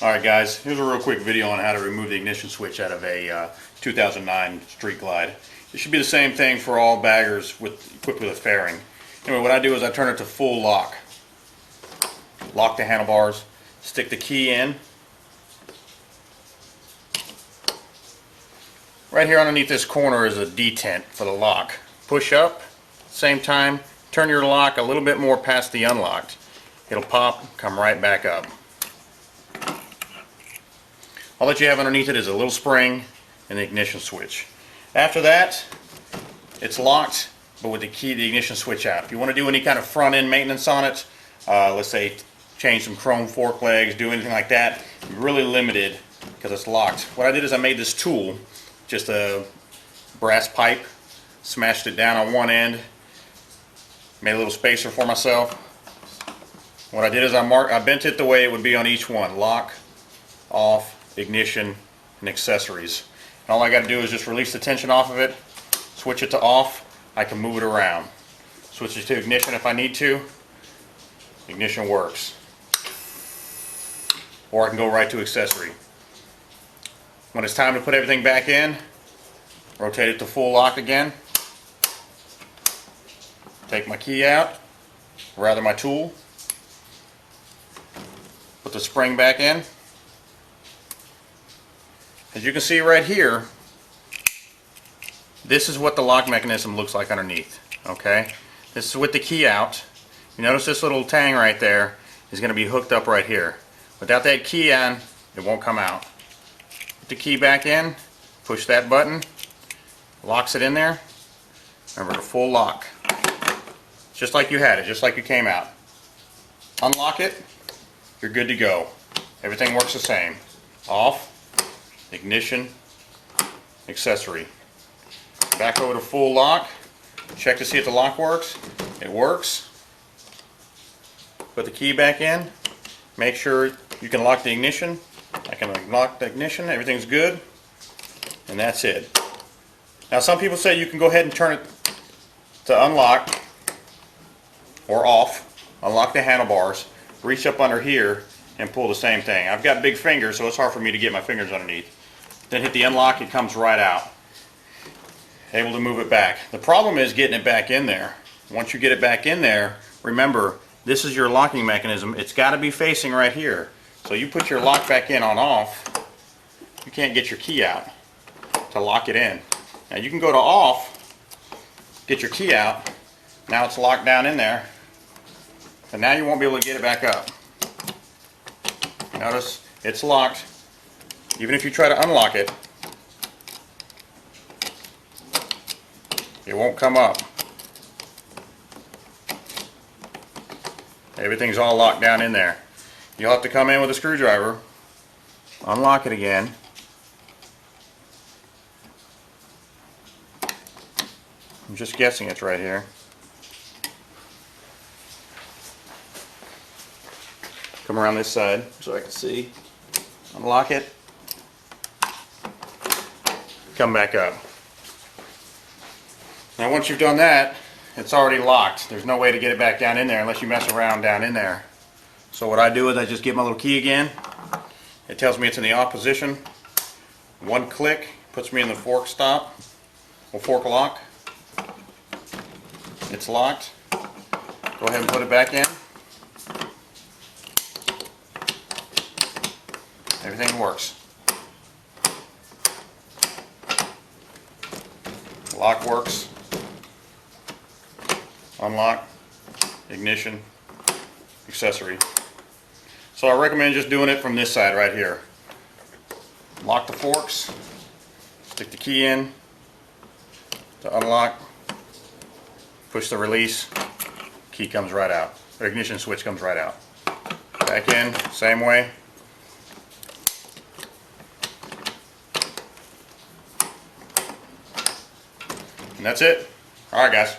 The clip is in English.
Alright guys, here's a real quick video on how to remove the ignition switch out of a 2009 Street Glide. It should be the same thing for all baggers equipped with a fairing. Anyway, what I do is I turn it to full lock. Lock the handlebars, stick the key in. Right here underneath this corner is a detent for the lock. Push up, same time, turn your lock a little bit more past the unlocked. It'll pop, come right back up. All that you have underneath it is a little spring and the ignition switch. After that, it's locked, but with the key, the ignition switch out. If you want to do any kind of front end maintenance on it, let's say change some chrome fork legs, do anything like that, you're really limited because it's locked. What I did is I made this tool, just a brass pipe, smashed it down on one end, made a little spacer for myself. What I did is I bent it the way it would be on each one: lock, off, ignition, and accessories. And all I got to do is just release the tension off of it, switch it to off. I can move it around. Switch it to ignition if I need to. Ignition works. Or I can go right to accessory. When it's time to put everything back in, rotate it to full lock again. Take my key out, or rather my tool. Put the spring back in. As you can see right here, this is what the lock mechanism looks like underneath. Okay, this is with the key out. You notice this little tang right there is going to be hooked up right here. Without that key on, it won't come out. Put the key back in, push that button, locks it in there. Remember, the full lock, just like you had it, just like you came out. Unlock it, you're good to go. Everything works the same. Off, ignition, accessory. Back over to full lock. Check to see if the lock works. It works. Put the key back in. Make sure you can lock the ignition. I can lock the ignition. Everything's good. And that's it. Now some people say you can go ahead and turn it to unlock or off. Unlock the handlebars. Reach up under here and pull the same thing. I've got big fingers, so it's hard for me to get my fingers underneath. Then hit the unlock, it comes right out. Able to move it back. The problem is getting it back in there. Once you get it back in there, remember, this is your locking mechanism. It's got to be facing right here. So you put your lock back in on off, you can't get your key out to lock it in. Now you can go to off, get your key out, now it's locked down in there, and now you won't be able to get it back up. Notice it's locked. Even if you try to unlock it, it won't come up. Everything's all locked down in there. You'll have to come in with a screwdriver, unlock it again. I'm just guessing it's right here. Come around this side so I can see. Unlock it. Come back up. Now once you've done that, it's already locked. There's no way to get it back down in there unless you mess around down in there. So what I do is I just get my little key again. It tells me it's in the off position. One click puts me in the fork stop or fork lock. It's locked. Go ahead and put it back in. Everything works. Lock works. Unlock, ignition, accessory. So I recommend just doing it from this side right here. Lock the forks, stick the key in to unlock, push the release, key comes right out. The ignition switch comes right out. Back in, same way. And that's it. Alright guys.